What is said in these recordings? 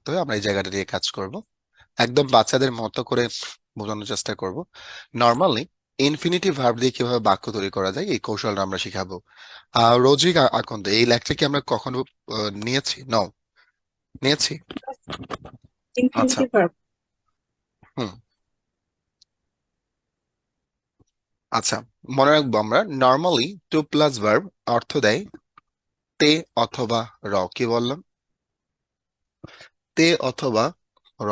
করতে হয়, আমরা এই জায়গাটা দিয়ে কাজ করব। একদম বাচ্চাদের মতো করে বোঝানোর চেষ্টা করব। নর্মালি ইনফিনিটিভ ভার্ব দিয়ে কিভাবে বাক্য তৈরি করা যায় এই কৌশলটা আমরা শিখাবো। রোজিক আকন্দ, এই লেকচার কি আমরা কখনো নিয়েছি? নিয়েছি। আচ্ছা। Infinitive verb. হুম। আচ্ছা, মনে রাখবো আমরা নর্মালি টু প্লাস ভার্ব অর্থ দেয় তে অথবা র। কি বললাম? তে অথবা র।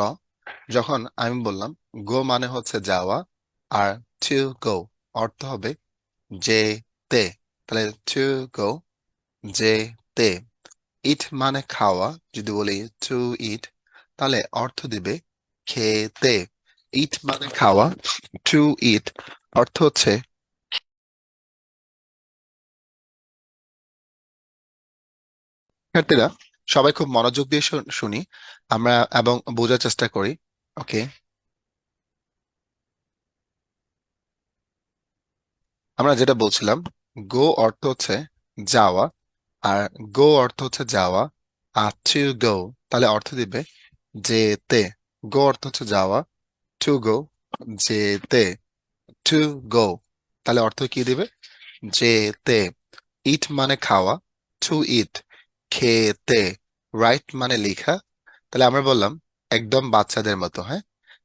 যখন আমি বললাম গো মানে হচ্ছে যাওয়া, আর টু গো অর্থ হবে যে তে, তাহলে টু গো যে তে। ইট মানে খাওয়া, যদি বলি টু ইট তাহলে অর্থ দিবে খেতে। ইট মানে খাওয়া, টু ইট অর্থ হচ্ছে। শিক্ষার্থীরা সবাই খুব মনোযোগ দিয়ে শুনি আমরা এবং বোঝার চেষ্টা করি। ওকে, আমরা যেটা বলছিলাম, গো অর্থ হচ্ছে যাওয়া, আর গো অর্থ হচ্ছে যাওয়া, আর টু গো তাহলে অর্থ দিবে যেতে। গো অর্থ হচ্ছে যাওয়া, টু গো যেতে, টু গো তাহলে অর্থ কি দিবে? যেতে। ইট মানে খাওয়া, টু ইট খেতে, রাইট মানে লেখা। তাহলে আমরা বললাম একদম বাচ্চাদের মতো, হ্যাঁ?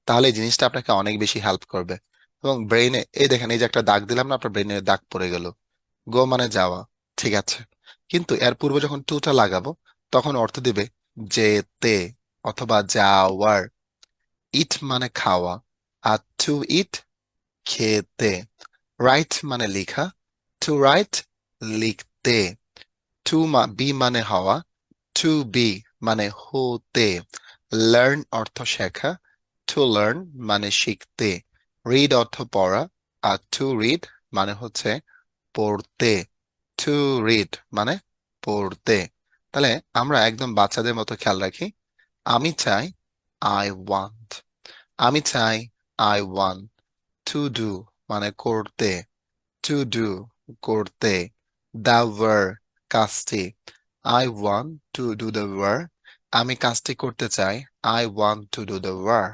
তাহলে এই জিনিসটা আপনাকে অনেক বেশি হেল্প করবে। এবং ব্রেইনে এই দেখেন, এই যে একটা দাগ দিলাম না, আপনার ব্রেইনে দাগ পড়ে গেল। গো মানে যাওয়া, ঠিক আছে, কিন্তু এর পূর্বে যখন টুটা লাগাবো তখন অর্থ দিবে যেতে অথবা যাওয়ার। ইট মানে খাওয়া, আর টু ইট খেতে, রাইট মানে লেখা, টু রাইট লিখতে, বি মানে হওয়া, টু বি মানে হতে, লার্ন অর্থ শেখা, টু লার্ন মানে শিখতে, রিড অর্থ পড়া, আর টু রিড মানে হচ্ছে পড়তে। টু রিড মানে পড়তে। তাহলে আমরা একদম বাচ্চাদের মতো খেয়াল রাখি। আমি চাই, আই ওয়ান্ট। আমি চাই, আই ওয়ান্ট। টু ডু মানে করতে, টু ডু করতে। দ্য ওয়ার কাজটি, I want to do the work. আমি কাজটি করতে চাই, I want to do the work.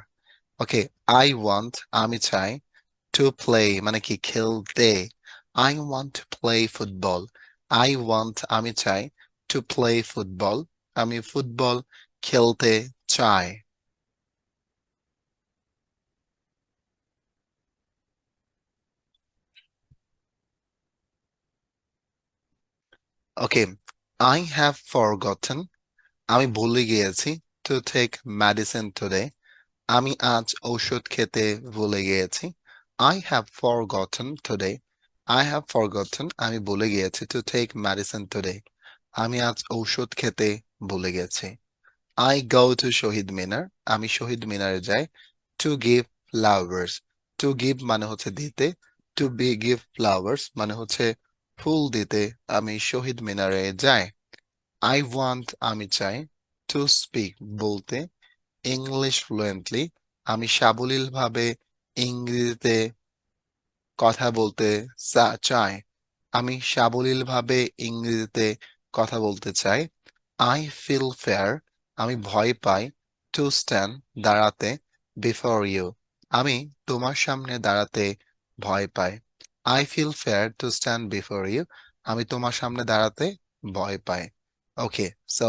Okay, I want আমি চাই, টু প্লে মানে কি খেলতে, I want to play football. I want আমি চাই, টু প্লে ফুটবল আমি ফুটবল খেলতে চাই। ওকে, আই হ্যাভ ফরগটন আমি ভুলে গিয়েছি, টু টেক মেডিসিন টুডে আমি আজ ঔষধ খেতে ভুলে গিয়েছি। I have forgotten today, I have forgotten আমি ভুলে গিয়েছি, টু টেক মেডিসিন টুডে আমি আজ ঔষধ খেতে ভুলে গেছি। আই গো টু শহীদ মিনার আমি শহীদ মিনারে যাই, to give flowers. To give মানে হচ্ছে দিতে, টু বি গিভ ফ্লাওয়ার্স মানে হচ্ছে ফুল দিতে আমি শহীদ মিনারে যাই। আই ওয়ান্ট আমি চাই, টু স্পিক বলতে, ইংলিশ ফ্লুয়েন্টলি আমি সাবলীলভাবে ইংরেজিতে কথা বলতে চাই। আমি সাবলীলভাবে ইংরেজিতে কথা বলতে চাই। আই ফিল ফেয়ার আমি ভয় পাই, টু স্ট্যান্ড দাঁড়াতে, বিফোর ইউ আমি তোমার সামনে দাঁড়াতে ভয় পাই। I feel fear to stand before you আমি তোমার সামনে দাঁড়াতে ভয় পাই। Okay, so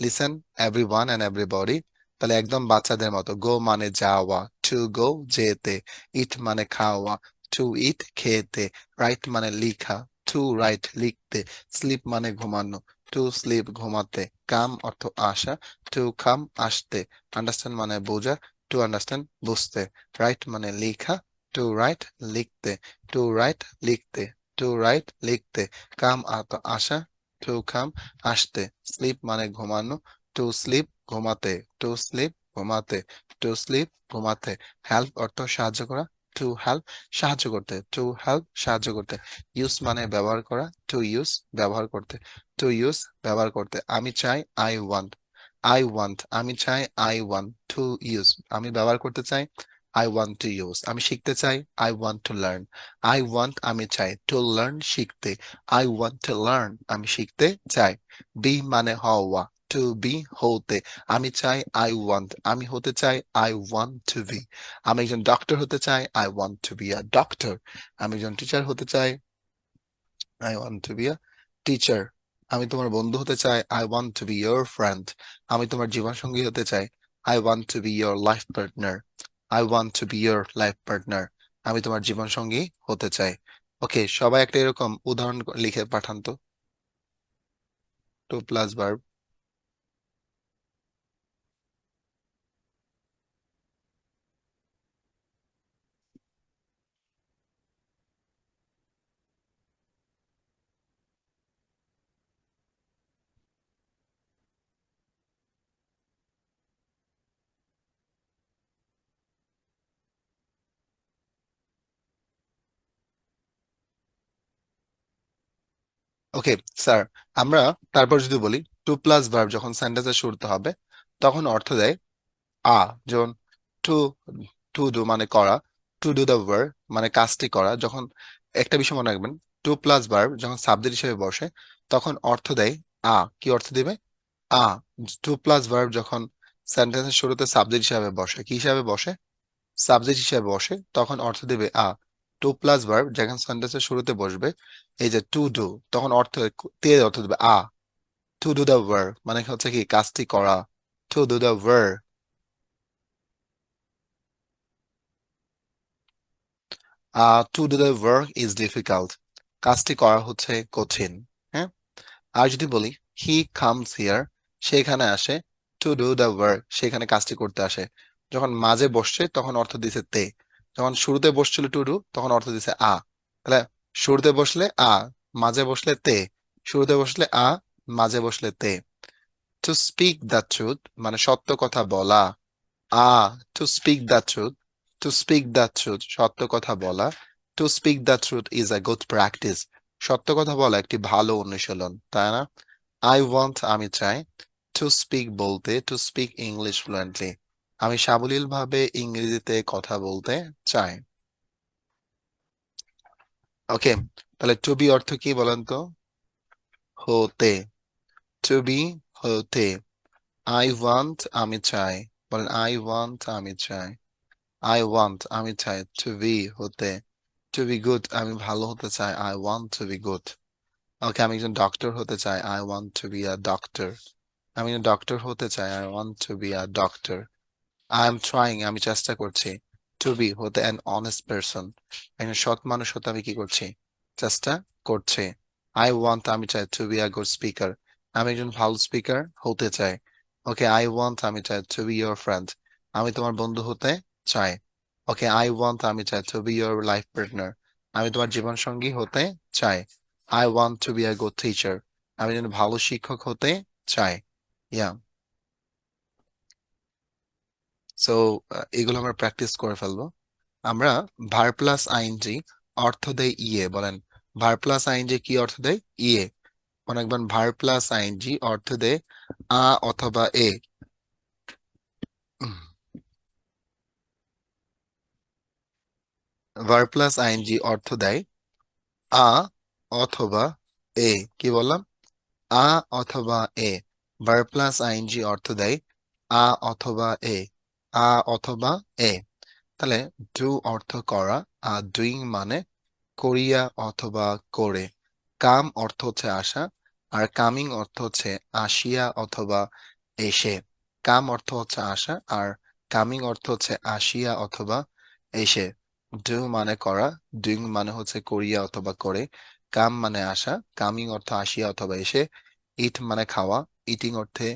listen everyone and everybody. তাহলে একদম বাচ্চাদের মতো, গো মানে যাওয়া, টু গো যেতে, ইট মানে খাওয়া, টু ইট খেতে, রাইট মানে লিখা, টু রাইট লিখতে, স্লিপ মানে ঘুমানো, টু স্লিপ ঘুমাতে, কাম অর্থ আসা, টু কাম আসতে, আন্ডারস্ট্যান্ড মানে বোঝা, টু আন্ডারস্ট্যান্ড বুঝতে, রাইট মানে লেখা, টু রাইট লিখতে, টু রাইট লিখতে, টু রাইট লিখতে, কাম অর্থ আসা, টু কাম আসতে, স্লিপ মানে ঘুমানো, টু স্লিপ ঘুমাতে, টু স্লিপ ঘুমাতে, টু স্লিপ ঘুমাতে, হেল্প অর্থ সাহায্য করা, টু হেল্প সাহায্য করতে, টু হেল্প সাহায্য করতে, ইউজ মানে ব্যবহার করা, টু ইউজ ব্যবহার করতে, টু ইউজ ব্যবহার করতে। আমি চাই, আই ওয়ান্ট, আই ওয়ান্ট আমি চাই, আই ওয়ান্ট টু ইউজ আমি ব্যবহার করতে চাই, আই ওয়ান্ট টু ইউজ আমি শিখতে চাই, I want to learn. I want আমি চাই, টু লার্ন শিখতে, আই ওয়ান্ট টু লার্ন আমি শিখতে চাই। বি মানে হওয়া, টু বি হতে, আমি চাই আই ওয়ান্ট, আমি হতে চাই আই ওয়ান্ট টু বি, আমি একজন ডক্টর হতে চাই I want to be a doctor, আমি একজন টিচার হতে চাই I want to be a teacher, আমি তোমার বন্ধু হতে চাই I want to be your friend, আমি তোমার জীবন সঙ্গী হতে চাই I want to be your life partner, I want to be your life partner, আমি তোমার জীবন সঙ্গী হতে চাই। ওকে, সবাই একটা এরকম উদাহরণ লিখে পাঠান তো, to plus verb. Okay sir, আমরা তারপর যদি বলি টু প্লাস ভার্ব যখন সেন্টেন্সের শুরুতে হবে তখন অর্থ দেয় আ, যেমন টু, টু ডু মানে করা, টু ডু দ্য ওয়ার্ক মানে কাজটি করা। যখন একটা বিষয় মনে রাখবেন, টু প্লাস ভার্ব যখন সাবজেক্ট হিসেবে বসে তখন অর্থ দেয় আ। কি অর্থ দিবে? আ। টু প্লাস ভার্ব যখন সেন্টেন্সের শুরুতে সাবজেক্ট হিসাবে বসে, কি হিসাবে বসে? সাবজেক্ট হিসাবে বসে, তখন অর্থ দেবে আ। টু প্লাস ভার্ব যখন সেন্টেন্সের শুরুতে বসবে, এই যে টু ডু, তখন অর্থ তে অর্থ দেবে আ। টু ডু দ্য ওয়ার্ক মানে হচ্ছে কি কাজটি করা, two do the work. Two do the work is difficult, কাজটি করা হচ্ছে কঠিন। হ্যাঁ, আর যদি বলি হি কামস হিয়ার, সেখানে আসে, টু ডু দ্য ওয়ার্ক সেখানে কাজটি করতে আসে। যখন মাঝে বসছে তখন অর্থ দিছে তে, যখন শুরুতে বসছিল টু ডু তখন অর্থ দিছে আ। তাহলে শুরুতে বসলে আ, মাঝে বসলে তে, শুরুতে বসলে আ, মাঝে বসলে তে। টু স্পিক দ্য ট্রুথ মানে সত্য কথা বলা, আ। To speak the truth, to speak the truth সত্য কথা বলা, to speak the truth is a good practice, সত্য কথা বলা একটি ভালো অনুশীলন, তাই না? আই ওয়ান্ট আমি চাই, টু স্পিক বলতে, টু স্পিক ইংলিশ ফ্লুয়েন্টলি আমি সাবলীল ভাবে ইংরেজিতে কথা বলতে চাই। ওকে, তাহলে টু বি অর্থ কি বলেন তো? হতে, টু বি হতে। আই ওয়ান্ট আমি চাই, বলেন আই ওয়ান্ট আমি চাই, আই ওয়ান্ট আমি চাই টু বি হতে, টু বি গুড আমি ভালো হতে চাই, I want to be good. Okay, আমি একজন ডক্টর হতে চাই, I want to be a doctor, আমি একজন ডক্টর হতে চাই, I want to be a doctor. I am trying আমি চেষ্টা করছি, টু বি হতে অ্যান অনেস্ট পারসন একজন সৎ মানুষ হতে আমি কি করছি? চেষ্টা করছি। আই ওয়ান্ট আমি চাই to be a good speaker, আমি একজন ভালো স্পিকার হতে চাই। ওকে, আই ওয়ান্ট আমি চাই টু বি ইয়োর ফ্রেন্ড, আমি তোমার বন্ধু হতে চাই। ওকে, আই ওয়ান্ট আমি চাই to be your life partner, আমি তোমার জীবন সঙ্গী হতে চাই। I want to be a good teacher, আমি একজন ভালো শিক্ষক হতে চাই। ইয়া, সো এগুলো আমরা প্র্যাকটিস করে ফেলবো। আমরা ভার প্লাস আইএনজি অর্থ দেয় ইয়ে, বলেন ভার প্লাস আইএনজি কি অর্থ দেয়? ইয়ে। অনেকবার ভার প্লাস আইএনজি অর্থ দেয় আ অথবা এ। ভার প্লাস আইএনজি অর্থ দেয় আ অথবা এ। কি বললাম? আ অথবা এ। ভার প্লাস আইএনজি অর্থ দেয় আ অথবা এ, আ অথবা এ। তাহলে ডু অর্থ করা, আর ডুইং মানে করিয়া অথবা করে। কাম অর্থ হচ্ছে আসা, আর কামিং অর্থ হচ্ছে আসিয়া অথবা এসে। কাম অর্থ হচ্ছে আসা, আর কামিং অর্থ হচ্ছে আসিয়া অথবা এসে। ডু মানে করা, ডুইং মানে হচ্ছে করিয়া অথবা করে। কাম মানে আসা, কামিং অর্থ আসিয়া অথবা এসে। ইট মানে খাওয়া, ইটিং অর্থে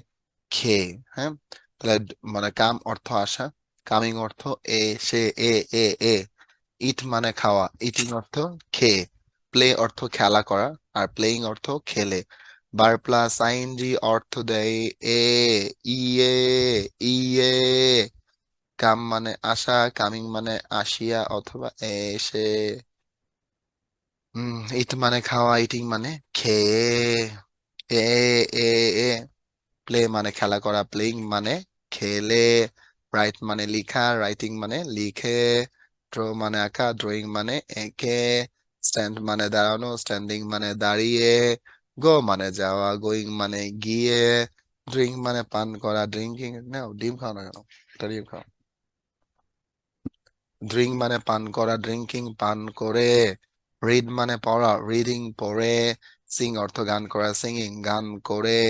খেয়ে। হ্যাঁ, তাহলে মানে কাম অর্থ আসা, কামিং অর্থ এসে, এ এ এ। ইট মানে খাওয়া, ইটিং অর্থ খেয়ে। প্লে অর্থ খেলা করা, আর প্লেইং অর্থ খেলে। বার প্লাস আইএনজি অর্থ দেয় এ, ইয়ে, ইয়ে। কাম মানে আসা, কামিং মানে আসিয়া অথবা এসে। ইট মানে খাওয়া, ইটিং মানে খেয়ে, এ এ এ। প্লে মানে খেলা করা, প্লেইং মানে খেলে। রাইট মানে লিখা, রাইটিং মানে লিখে। ড্র মানে আঁকা, ড্রয়িং মানে এঁকে। স্ট্যান্ড মানে দাঁড়ানো, স্ট্যান্ডিং মানে দাঁড়িয়ে। গো মানে যাওয়া, গোয়িং মানে গিয়ে। ড্রিঙ্ক মানে পান করা, ড্রিঙ্কিং না, ডিম খাও না কেন, একটা ডিম খাও। ড্রিঙ্ক মানে পান করা, ড্রিঙ্কিং পান করে। রিড মানে পড়া, রিডিং পড়ে। সিং অর্থ গান করা, সিঙ্গিং গান করে।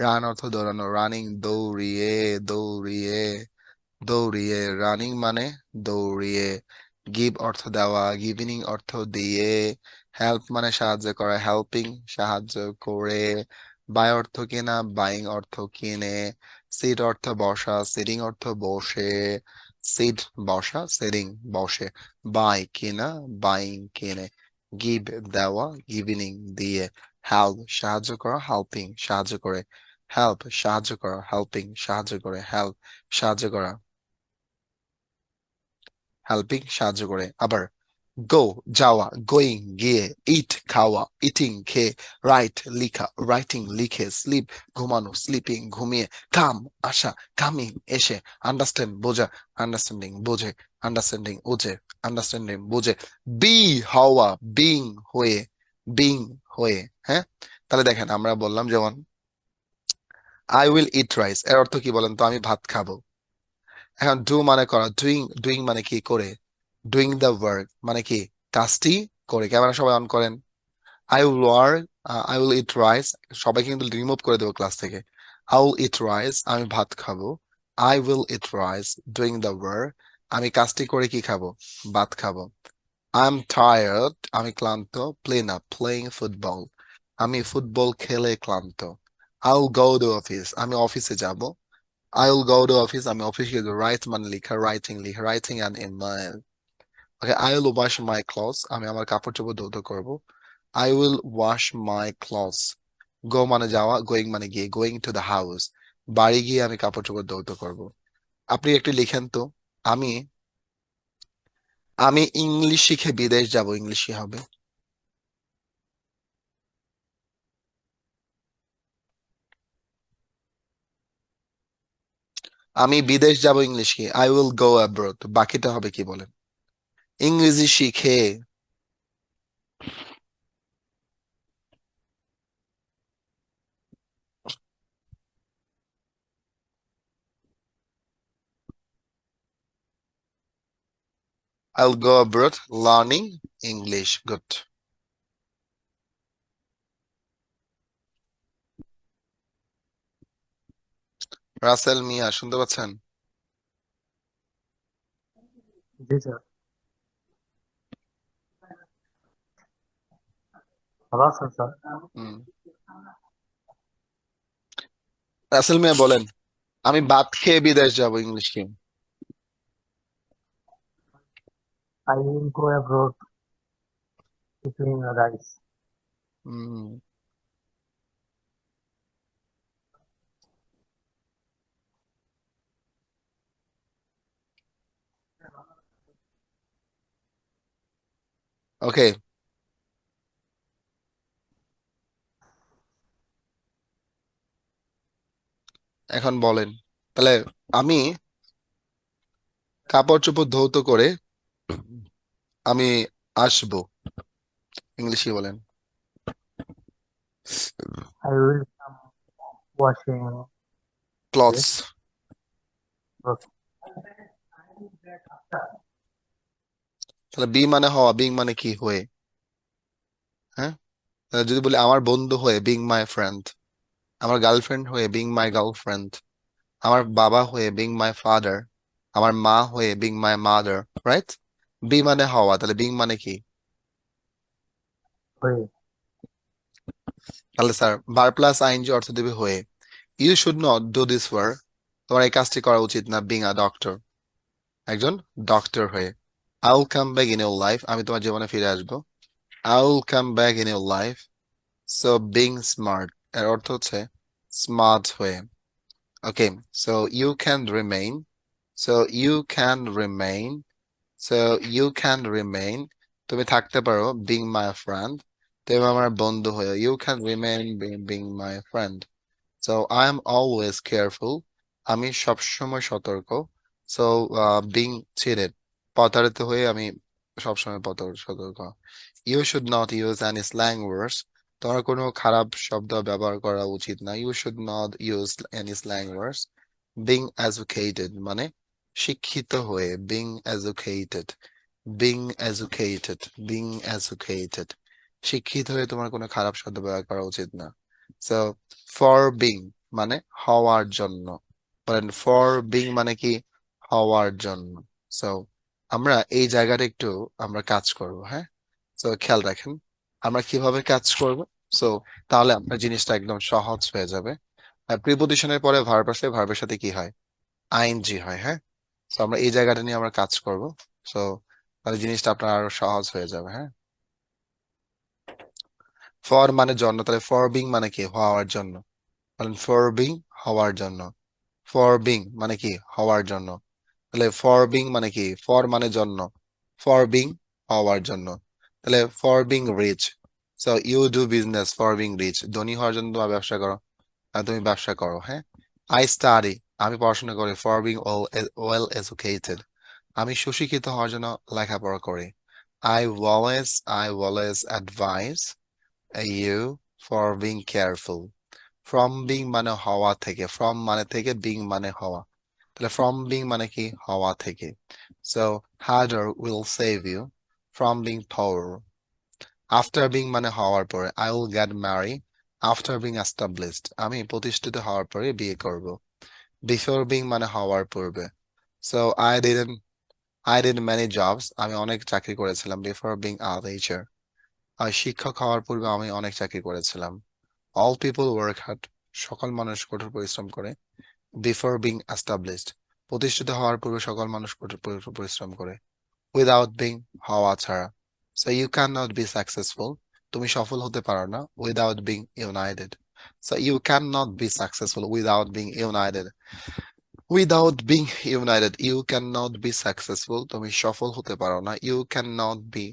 রান অর্থ দৌড়ানো, রানিং দৌড়িয়ে, দৌড়িয়ে, দৌড়িয়ে। রানিং মানে দৌড়িয়ে। গিভ অর্থ দেওয়া, গিভিনিং অর্থ দিয়ে। হেল্প মানে সাহায্য করা, হেল্পিং সাহায্য করে। বাই অর্থ কেনা, বাইং অর্থ কিনে। সিট অর্থ বসা, সিটিং অর্থ বসে। সিট বসা, সিটিং বসে। বাই কিনা, বাইং কিনে। গিভ দেওয়া, গিভিনিং দিয়ে। হেল্প সাহায্য করা, হেল্পিং সাহায্য করে। হেল্প সাহায্য করা, হেল্পিং সাহায্য করে। হেল্প সাহায্য করা, হেল্পিং সাহায্য করে। আবার গো যাওয়া, গোয়িং গিয়ে। ইট খাওয়া, ইটিং খেয়ে। রাইট লিখা, রাইটিং লিখে। স্লিপ ঘুমানো, স্লিপিং ঘুমিয়ে। কাম আসা, কামিং এসে। আন্ডারস্ট্যান্ড বোঝা, আন্ডারস্ট্যান্ডিং বোঝে। আন্ডারস্ট্যান্ডিং ওঝে, আন্ডারস্ট্যান্ডিং বোঝে। বি হওয়া, বিং হয়ে, বিং হয়ে। হ্যাঁ, তাহলে দেখেন আমরা বললাম যেমন আই উইল ইট রাইস, এর অর্থ কি বলেন তো? আমি ভাত খাবো। এখন ডু মানে করা, ডুইং, ডুইং মানে কি করে। ডুইং দ্য ওয়ার্ক মানে কি কাজটি করে। ক্যামেরা সবাই অন করেন। I will work, I will eat rice, সবাইকে কিন্তু রিমুভ করে দেবো ক্লাস থেকে। আই উইল ইট রাইস, আমি ভাত খাবো। I will eat rice doing the work, আমি কাজটি করে কি খাবো, ভাত খাবো। আই এম টায়ার্ড, আমি ক্লান্ত। প্লে না, প্লেইং ফুটবল, আমি ফুটবল খেলে ক্লান্ত। I will go to office, আমি অফিসে যাব। I will go to office. আমি অফিসে গিয়ে রাইট মানে লেখা, রাইটিং লেখা, writing an email. Okay, I will wash my clothes, আমি আমার কাপড় চোপড় ধৌত করব। I will wash my clothes. Go মানে যাওয়া, going মানে গিয়ে, going to the house, বাড়ি গিয়ে আমি কাপড় চোপড় ধৌত করব। আপনি একটু লিখেন তো, আমি আমি ইংলিশ শিখে বিদেশ যাব, ইংলিশ কি হবে? আমি বিদেশ যাব, ইংলিশ কি? I will go abroad, বাকিটা হবে কি বলেন? ইংরেজি শিখে। I'll go abroad learning English. Good. Rasel মিয়া শুনতে পাচ্ছেন? জি স্যার, ভালো আছেন স্যার? হুম, রাসেল মিয়া বলেন, আমি ভাত খেয়ে বিদেশ যাব, ইংলিশ কি? I will go abroad eating rice. Hmm, okay, এখন বলেন তাহলে। আমি কাপড় চোপড় ধৌত করে আমি আসবো, ইংলিশ কি বলেন? I will come washing clothes. This. তাহলে বি মানে হওয়া, বিং মানে কি হয়ে। হ্যাঁ, তাহলে যদি বলি আমার বন্ধু হয়ে, বিং মাই ফ্রেন্ড। আমার গার্লফ্রেন্ড হয়ে, বিং মাই গার্লফ্রেন্ড। আমার বাবা হয়ে, বিং মাই ফাদার। আমার মা হয়ে, being my mother. Right? Be মানে হওয়া, তাহলে বিং মানে কি? হয়ে। তাহলে স্যার ভার প্লাস আইএনজি অর্থ দেবে হয়ে। You should not do this work, তোমার এই কাজটি করা উচিত না। বিং আ ডক্টর, একজন ডক্টর হয়ে। I will come back in your life, আমি তোমার জীবনে ফিরে আসবো। I will come back in your life. So being smart, এর অর্থ হচ্ছে স্মার্ট হয়ে। Okay, so you can remain, so you can remain, so you can remain, তুমি থাকতে পারো। বিং মাই ফ্রেন্ড, তুমি আমার বন্ধু হয়ে। You can remain being my friend. So I am always careful, আমি সবসময় সতর্ক। সো বিং চিটেড, প্রতারিত হয়ে আমি সবসময় সতর্ক। You should not use any slang words, তোমার কোনো খারাপ শব্দ ব্যবহার করা উচিত না। You should not use any slang words. Being educated মানে শিক্ষিত হয়ে, being educated, being educated, being educated, শিক্ষিত হয়ে তোমার কোনো খারাপ শব্দ ব্যবহার করা উচিত না। সো ফর বিং মানে হওয়ার জন্য, বলেন ফর বিং মানে কি, হওয়ার জন্য। সো আমরা এই জায়গাটা একটু আমরা কাজ করব, হ্যাঁ। সো খেয়াল রাখেন আমরা কিভাবে কাজ করব। সো তাহলে আপনার জিনিসটা একদম সহজ হয়ে যাবে। প্রিপজিশনের পরে ভার্ব আসলে ভার্বের সাথে কি হয়, আইএনজি হয়, হ্যাঁ। তো আমরা এই জায়গাটা নিয়ে আমরা কাজ করব। সো তাহলে জিনিসটা আপনার আরো সহজ হয়ে যাবে, হ্যাঁ। ফর মানে জন্য, তাহলে ফর বিং মানে কি, হওয়ার জন্য। বলেন ফর বিং, হওয়ার জন্য। ফর বিং মানে কি, হওয়ার জন্য। তাহলে ফর বিং মানে কি, ফর মানে জন্য, ফর বিং হওয়ার জন্য। তাহলে for being rich, so you do business for being rich, ধনী হওয়ার জন্য তোমার ব্যবসা করো, তুমি ব্যবসা করো, হ্যাঁ। আই স্টাডি আমি পড়াশোনা করি, ফর বিং ওয়েল এডুকেটেড, আমি সুশিক্ষিত হওয়ার জন্য লেখাপড়া করি। I always I always advice you for being careful. From being মানে হওয়া থেকে, ফ্রম মানে থেকে, বিং মানে হওয়া। তাহলে ফ্রম বিং মানে কি, হওয়া থেকে। So harder will save you from being poor. After being মানে হওয়ার পরে, I will get marry after being established, আমি প্রতিষ্ঠিত হওয়ার পরে বিয়ে করব। বিফোর বিং মানে হওয়ার পূর্বে। So I did many jobs, আমি অনেক চাকরি করেছিলাম। বিফোর বিং আ টিচার, আর শিক্ষক হওয়ার পূর্বে আমি অনেক চাকরি করেছিলাম। অল পিপল ওয়ার্ক হার্ড, সকল মানুষ কঠোর পরিশ্রম করে। বিফোর বিং এস্টাবলিশড, প্রতিষ্ঠিত হওয়ার পূর্বে সকল মানুষ কঠোর পরিশ্রম করে। উইদাউট বিং, হওয়া ছাড়া। So you can not be successful, তুমি সফল হতে পারো না। Without being united, so you can not be successful without being united. Without being united, you can not be successful, তুমি সফল হতে পারো না। You can not be,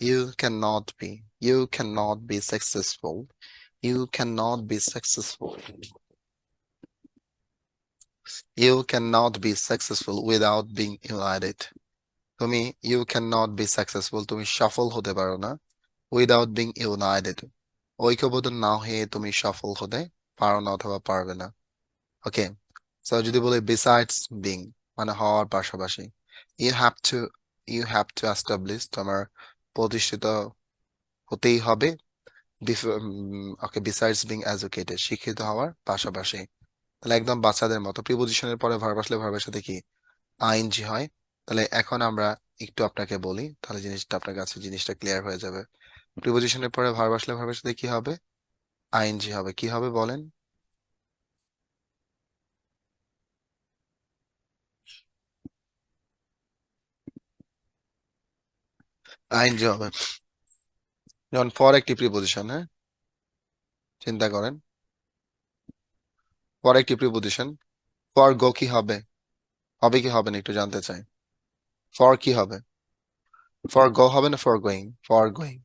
you can not be, you can not be successful, you can not be successful, you can not be successful without being united. তুমি you can not be successful, তুমি সফল হতে পারো না। Without being United, ঐক্যবদ্ধ না হয়ে তুমি সফল হতে পারো না অথবা পারবে না। ওকে। সো যদি বলি বিসাইডস বিং মানে হওয়ার পাশাপাশি, you have to, you have to establish, তোমার প্রতিষ্ঠিত হতেই হবে। ওকে, বিসাইডস বিং এডুকেটেড, শিক্ষিত হওয়ার পাশাপাশি। তাহলে একদম বাচ্চাদের মতো প্রিপজিশনের পরে ভার্ব আসলে ভার্বের সাথে কি, আইএনজি হয়। তাহলে এখন আমরা একটু আপনাকে বলি, তাহলে জিনিসটা আপনার কাছে জিনিসটা ক্লিয়ার হয়ে যাবে। প্রিপজিশনের পরে ভার্ব আসলে ভার্বের সাথে কি হবে, আইএনজি হবে। কি হবে বলেন, আইএনজি হবে। যেমন ফর একটি প্রিপজিশন, হ্যাঁ, চিন্তা করেন। ফর একটি প্রিপজিশন, ফর গো কি হবে, হবে কি হবে না একটু জানতে চাই। ফর কি হবে, ফর গো হবে না ফর গোয়িং, ফর গোয়িং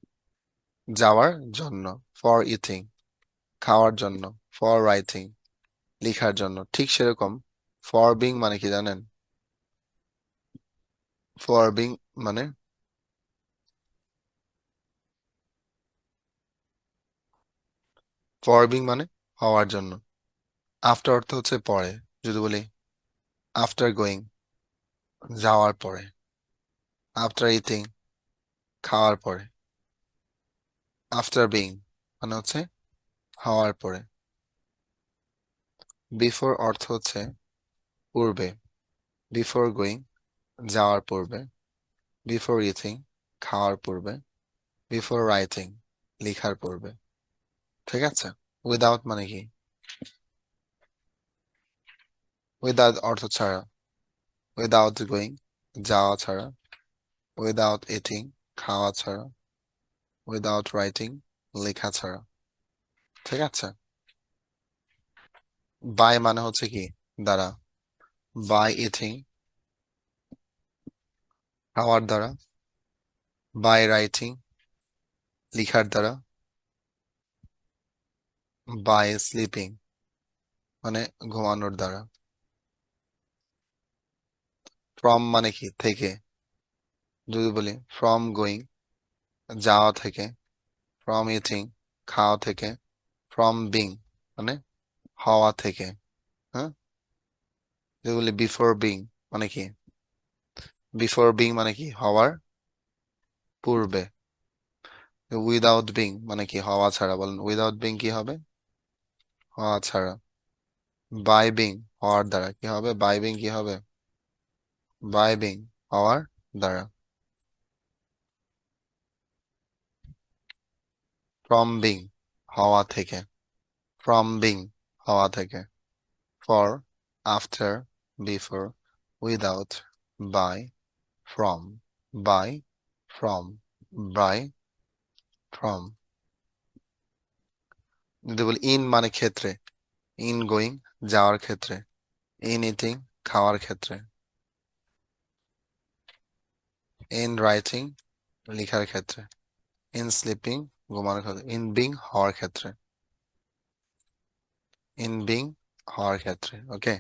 যাওয়ার জন্য। ফর ইটিং খাওয়ার জন্য। ফর রাইটিং লেখার জন্য। ঠিক সেরকম ফর বিং মানে কি জানেন, ফর বিং মানে, ফর বিং মানে হওয়ার জন্য। আফটার অর্থ হচ্ছে পরে, যদি বলি আফটার গোয়িং যাওয়ার পরে। আফটার ইটিং খাওয়ার পরে। আফটার বিং মানে হচ্ছে হওয়ার পরে। বিফোর অর্থ হচ্ছে পূর্বে। বিফোর গোয়িং যাওয়ার পূর্বে। বিফোর ইটিং খাওয়ার পূর্বে। বিফোর রাইটিং লেখার পূর্বে। ঠিক আছে। উইদাউট মানে কি, উইদাউট অর্থ ছাড়া। উইদাউট গোয়িং যাওয়া ছাড়া। উইদাউট ইটিং খাওয়া ছাড়া। উইদাউট রাইটিং লেখা ছাড়া। ঠিক আছে। বাই মানে হচ্ছে কি, দ্বারা। বাই ইটিং খাওয়ার দ্বারা। বাই রাইটিং লেখার দ্বারা। বাই স্লিপিং মানে ঘুমানোর দ্বারা। ফ্রম মানে কি, থেকে। যদি বলি ফ্রম গোয়িং যাওয়া থেকে। ফ্রম ইটিং খাওয়া থেকে, ফ্রম বিং মানে হওয়া থেকে। হ্যাঁ, যেগুলি বিফোর বিং মানে কি? বিফোর বিং মানে কি? হওয়ার পূর্বে। উইদাউট বিং মানে কি? হওয়া ছাড়া। বলেন উইদাউট বিং কি হবে? হওয়া ছাড়া। বাই বিং হওয়ার দ্বারা কি হবে? বাই বিং কি হবে? বাই বিং হওয়ার দ্বারা। ফ্রম বিং হওয়া থেকে, ফ্রম বিং হওয়া থেকে। For, after, before, without, by, from, by, from, by, from. যদি বলি ইন মানে ক্ষেত্রে, ইন গোয়িং যাওয়ার ক্ষেত্রে, ইন ইটিং খাওয়ার ক্ষেত্রে, ইন রাইটিং লেখার ক্ষেত্রে, ইন স্লিপিং ঘুমানোর ক্ষেত্রে, ইন বিং হওয়ার ক্ষেত্রে, ইন বিং হওয়ার ক্ষেত্রে। ওকে,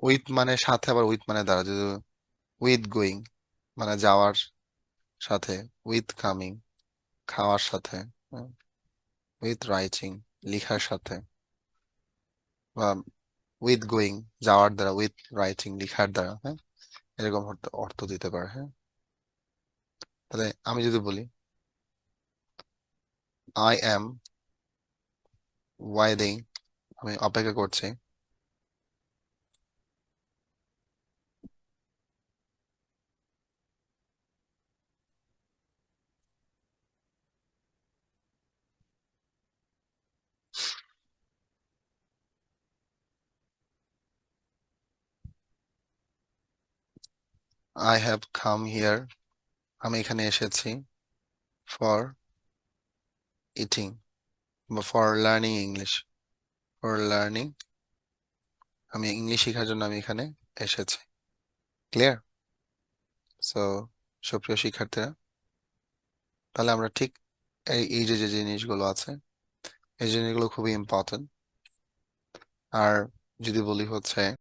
উইথ মানে সাথে, আবার উইথ মানে দ্বারা। যদি উইথ গোয়িং মানে যাওয়ার সাথে, উইথ কামিং খাওয়ার সাথে, উইথ রাইটিং লেখার সাথে, বা উইথ গোয়িং যাওয়ার দ্বারা, উইথ রাইটিং লেখার দ্বারা। হ্যাঁ, এরকম অর্থ অর্থ দিতে পারে। হ্যাঁ, তাহলে আমি যদি বলি আই এম ওয়াইটিং, আমি অপেক্ষা করছি, আই হ্যাভ কাম হিয়ার আমি এখানে এসেছি, ফর ইটিং বা for learning English, for learning আমি ইংলিশ শেখার জন্য আমি এখানে এসেছি। ক্লিয়ার? সো সুপ্রিয় শিক্ষার্থীরা, তাহলে আমরা ঠিক এই এই যে যে জিনিসগুলো আছে, এই জিনিসগুলো খুবই ইম্পর্টেন্ট। আর যদি বলি হচ্ছে